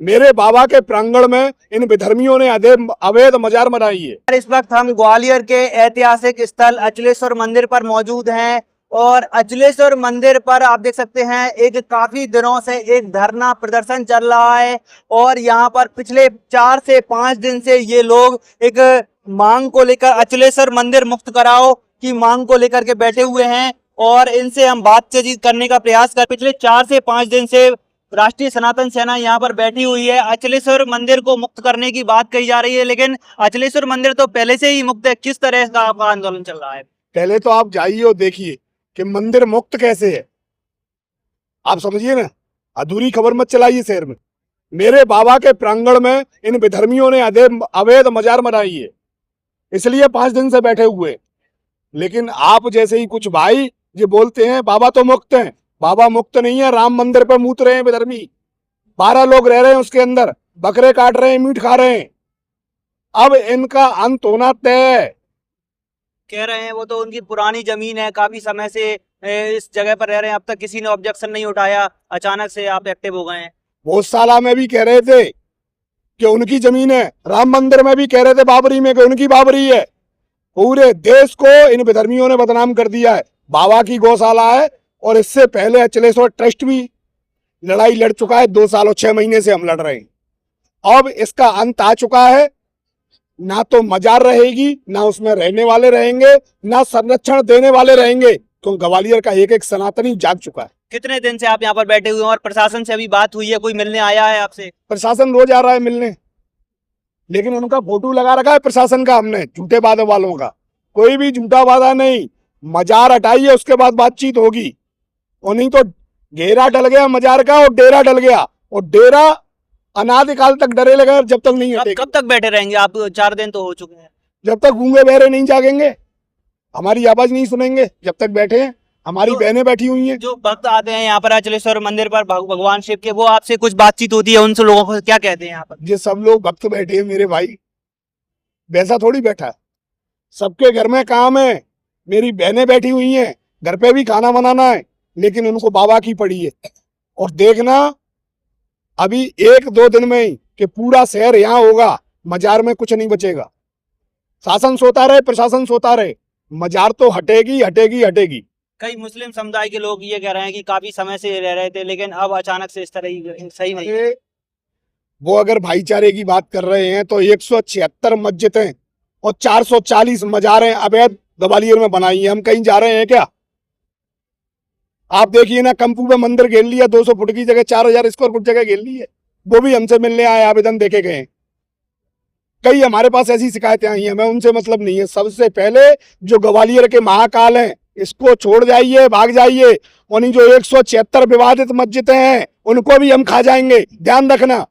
मेरे बाबा के प्रांगण में इन विधर्मियों ने अवैध मजार बनाई है। इस वक्त हम ग्वालियर के ऐतिहासिक स्थल अचलेश्वर मंदिर पर मौजूद हैं और अचलेश्वर मंदिर पर आप देख सकते हैं एक काफी दिनों से एक धरना प्रदर्शन चल रहा है और यहाँ पर पिछले 4 से 5 दिन से ये लोग एक मांग को लेकर अचलेश्वर मंदिर मुक्त कराओ की मांग को लेकर के बैठे हुए हैं और इनसे हम बातचीत करने का प्रयास कर। पिछले 4 से 5 दिन से राष्ट्रीय सनातन सेना यहाँ पर बैठी हुई है। अचलेश्वर मंदिर को मुक्त करने की बात कही जा रही है, लेकिन अचलेश्वर मंदिर तो पहले से ही मुक्त है। किस तरह का आपका आंदोलन चल रहा है? पहले तो आप जाइए और देखिए कि मंदिर मुक्त कैसे है। आप समझिए ना, अधूरी खबर मत चलाइए शहर में। मेरे बाबा के प्रांगण में इन विधर्मियों ने अवैध मजार बनाई है, इसलिए 5 दिन से बैठे हुए। लेकिन आप जैसे ही कुछ भाई जो बोलते हैं बाबा तो मुक्त हैं, बाबा मुक्त नहीं है। राम मंदिर पर मूत रहे हैं विधर्मी, 12 लोग रह रहे हैं उसके अंदर, बकरे काट रहे हैं, मीट खा रहे हैं। अब इनका अंत होना तय है। कह रहे हैं वो तो उनकी पुरानी जमीन है, काफी समय से इस जगह पर रह रहे हैं, अब तक किसी ने ऑब्जेक्शन नहीं उठाया, अचानक से आप एक्टिव हो गए हैं। बहुत साल में भी कह रहे थे कि उनकी जमीन है, राम मंदिर में भी कह रहे थे बाबरी में कि उनकी बाबरी है। पूरे देश को इन विधर्मियों ने बदनाम कर दिया है। बाबा की गौशाला है और इससे पहले अचलेश्वर ट्रस्ट भी लड़ाई लड़ चुका है। 2 साल और 6 महीने से हम लड़ रहे हैं। अब इसका अंत आ चुका है। ना तो मजार रहेगी, ना उसमें रहने वाले रहेंगे, ना संरक्षण देने वाले रहेंगे, क्योंकि ग्वालियर का एक सनातनी जाग चुका है। कितने दिन से आप यहाँ पर बैठे हुए हैं और प्रशासन से अभी बात हुई है? कोई मिलने आया है आपसे? प्रशासन रोज आ रहा है मिलने, लेकिन उनका फोटो लगा रखा है प्रशासन का हमने, झूठे वादे वालों का। कोई भी झूठा वादा नहीं, मजार हटाइए उसके बाद बातचीत होगी। और नहीं तो घेरा डल गया मजार का और डेरा डल गया, और डेरा अनादिकाल तक डरे लगा जब तक नहीं हटेगा। कब तक बैठे रहेंगे आप? 4 दिन तो हो चुके हैं। जब तक गूंगे बहरे नहीं जागेंगे, हमारी आवाज नहीं सुनेंगे, जब तक बैठे हैं। हमारी बहनें बैठी हुई हैं। जो भक्त आते हैं यहाँ पर अचलेश्वर मंदिर पर भगवान शिव के, वो आपसे कुछ बातचीत होती है उनसे? लोगों को क्या कहते हैं यहाँ पर? ये सब लोग भक्त बैठे हैं मेरे भाई, वैसा थोड़ी बैठा है। सबके घर में काम है। मेरी बहनें बैठी हुई हैं, घर पे भी खाना बनाना है, लेकिन उनको बाबा की पड़ी है। और देखना अभी 1-2 दिन में ही कि पूरा शहर यहाँ होगा, मजार में कुछ नहीं बचेगा। शासन सोता रहे, प्रशासन सोता रहे, मजार तो हटेगी हटेगी हटेगी। कई मुस्लिम समुदाय के लोग ये कह रहे हैं कि काफी समय से रह रहे थे, लेकिन अब अचानक से इस तरह ही सही नहीं। वो अगर भाईचारे की बात कर रहे हैं तो 176 मस्जिदें और 440 मजारें अवैध ग्वालियर में बनाई है। हम कहीं जा रहे हैं क्या? आप देखिए ना, कंपू में मंदिर घेर लिया, 200 फुट की जगह 4000 स्क्वायर फुट जगह घेर ली है। वो भी हमसे मिलने आए, आवेदन देके गए। कई हमारे पास ऐसी शिकायतें आई हैं, हमें उनसे मतलब नहीं है। सबसे पहले जो ग्वालियर के महाकाल हैं, इसको छोड़ जाइए, भाग जाइए। और जो 176 विवादित मस्जिदें हैं, उनको भी हम खा जाएंगे, ध्यान रखना।